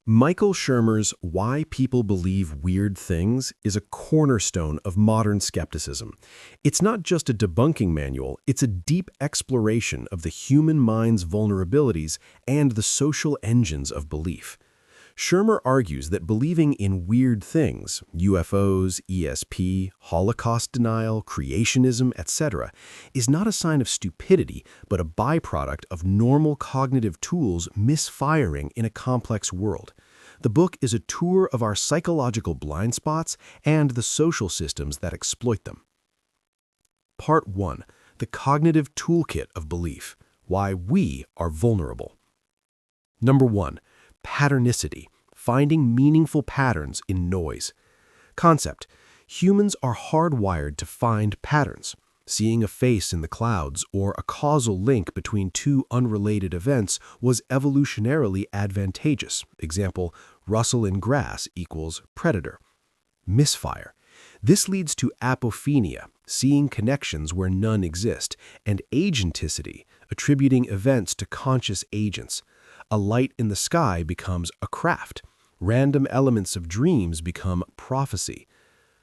Michael Shermer's Why People Believe Weird Things is a cornerstone of modern skepticism. It's not just a debunking manual, it's a deep exploration of the human mind's vulnerabilities and the social engines of belief. Shermer argues that believing in weird things, UFOs, ESP, Holocaust denial, creationism, etc., is not a sign of stupidity, but a byproduct of normal cognitive tools misfiring in a complex world. The book is a tour of our psychological blind spots and the social systems that exploit them. Part 1. The Cognitive Toolkit of Belief: Why We Are Vulnerable. Number 1. Patternicity: finding meaningful patterns in noise. Concept: humans are hardwired to find patterns. Seeing a face in the clouds or a causal link between two unrelated events was evolutionarily advantageous. Example, rustle in grass equals predator. Misfire: this leads to apophenia, seeing connections where none exist, and agenticity, attributing events to conscious agents. A light in the sky becomes a craft. Random elements of dreams become prophecy.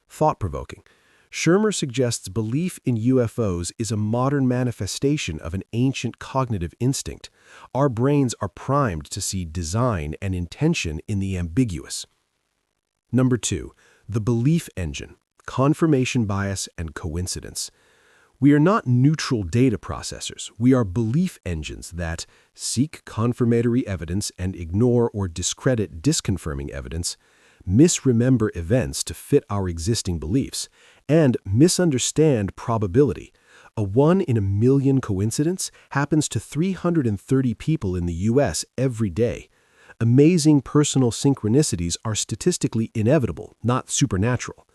Thought-provoking: Shermer suggests belief in UFOs is a modern manifestation of an ancient cognitive instinct. Our brains are primed to see design and intention in the ambiguous. Number 2. The Belief Engine: confirmation bias and coincidence. We are not neutral data processors. We are belief engines that seek confirmatory evidence and ignore or discredit disconfirming evidence, misremember events to fit our existing beliefs, and misunderstand probability. A 1 in a million coincidence happens to 330 people in the U.S. every day. Amazing personal synchronicities are statistically inevitable, not supernatural.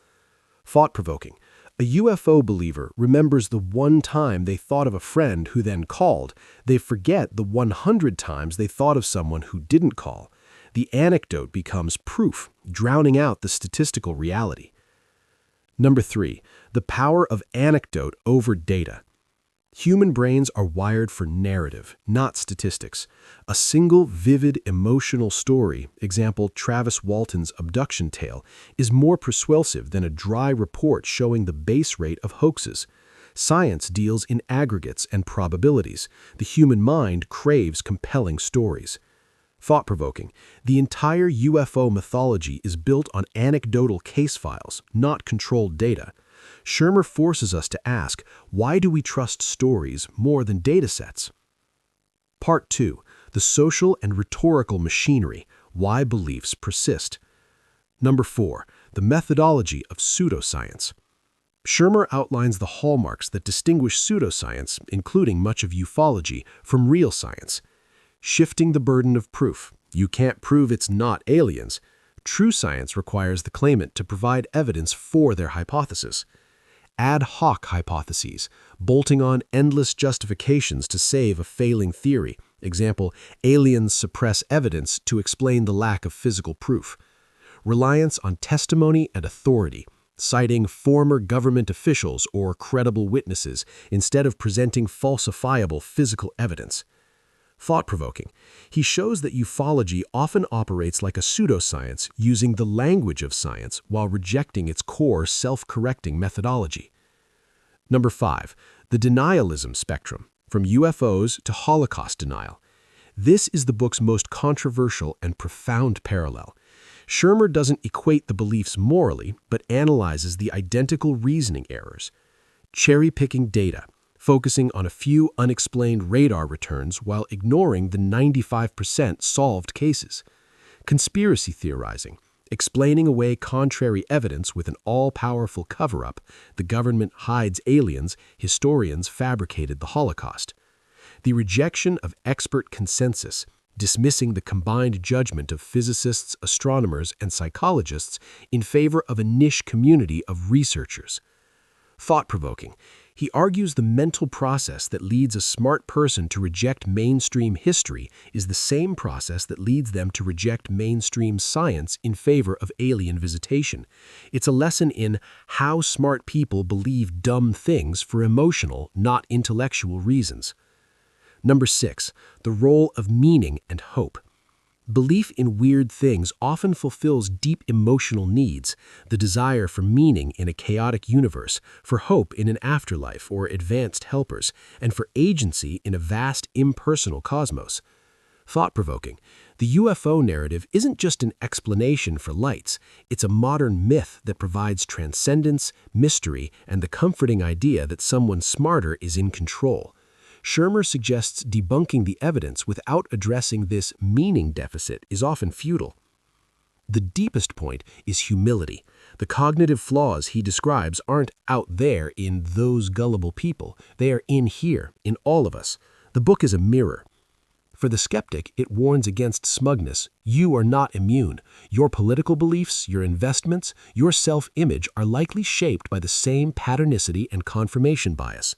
Thought-provoking: a UFO believer remembers the one time they thought of a friend who then called. They forget the 100 times they thought of someone who didn't call. The anecdote becomes proof, drowning out the statistical reality. Number 3. The power of anecdote over data. Human brains are wired for narrative, not statistics. A single vivid emotional story, example Travis Walton's abduction tale, is more persuasive than a dry report showing the base rate of hoaxes. Science deals in aggregates and probabilities. The human mind craves compelling stories. Thought-provoking: the entire UFO mythology is built on anecdotal case files, not controlled data. Shermer forces us to ask, why do we trust stories more than data sets? Part 2. The Social and Rhetorical Machinery: Why Beliefs Persist. Number 4. The Methodology of Pseudoscience. Shermer outlines the hallmarks that distinguish pseudoscience, including much of ufology, from real science. Shifting the burden of proof: you can't prove it's not aliens. True science requires the claimant to provide evidence for their hypothesis. Ad hoc hypotheses: bolting on endless justifications to save a failing theory. Example, aliens suppress evidence to explain the lack of physical proof. Reliance on testimony and authority, citing former government officials or credible witnesses instead of presenting falsifiable physical evidence. Thought-provoking: he shows that ufology often operates like a pseudoscience, using the language of science while rejecting its core self-correcting methodology. Number 5. The Denialism Spectrum: From UFOs to Holocaust Denial. This is the book's most controversial and profound parallel. Shermer doesn't equate the beliefs morally, but analyzes the identical reasoning errors. Cherry-picking data, focusing on a few unexplained radar returns while ignoring the 95% solved cases. Conspiracy theorizing, explaining away contrary evidence with an all-powerful cover-up. The government hides aliens, historians fabricated the Holocaust. The rejection of expert consensus, dismissing the combined judgment of physicists, astronomers, and psychologists in favor of a niche community of researchers. Thought-provoking: he argues the mental process that leads a smart person to reject mainstream history is the same process that leads them to reject mainstream science in favor of alien visitation. It's a lesson in how smart people believe dumb things for emotional, not intellectual reasons. Number 6. The Role of Meaning and Hope. Belief in weird things often fulfills deep emotional needs, the desire for meaning in a chaotic universe, for hope in an afterlife or advanced helpers, and for agency in a vast impersonal cosmos. Thought-provoking. The UFO narrative isn't just an explanation for lights, it's a modern myth that provides transcendence, mystery, and the comforting idea that someone smarter is in control. Shermer suggests debunking the evidence without addressing this meaning deficit is often futile. The deepest point is humility. The cognitive flaws he describes aren't out there in those gullible people. They are in here, in all of us. The book is a mirror. For the skeptic, it warns against smugness. You are not immune. Your political beliefs, your investments, your self-image are likely shaped by the same patternicity and confirmation bias.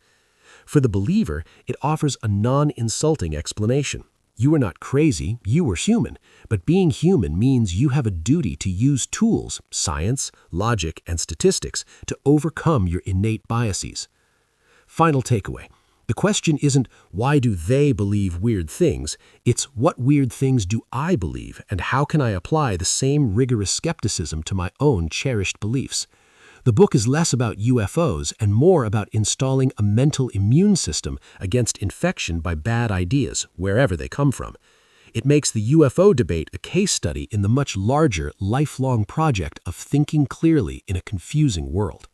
For the believer, it offers a non-insulting explanation. You are not crazy, you are human. But being human means you have a duty to use tools, science, logic, and statistics to overcome your innate biases. Final takeaway. The question isn't, why do they believe weird things? It's, what weird things do I believe, and how can I apply the same rigorous skepticism to my own cherished beliefs? The book is less about UFOs and more about installing a mental immune system against infection by bad ideas, wherever they come from. It makes the UFO debate a case study in the much larger, lifelong project of thinking clearly in a confusing world.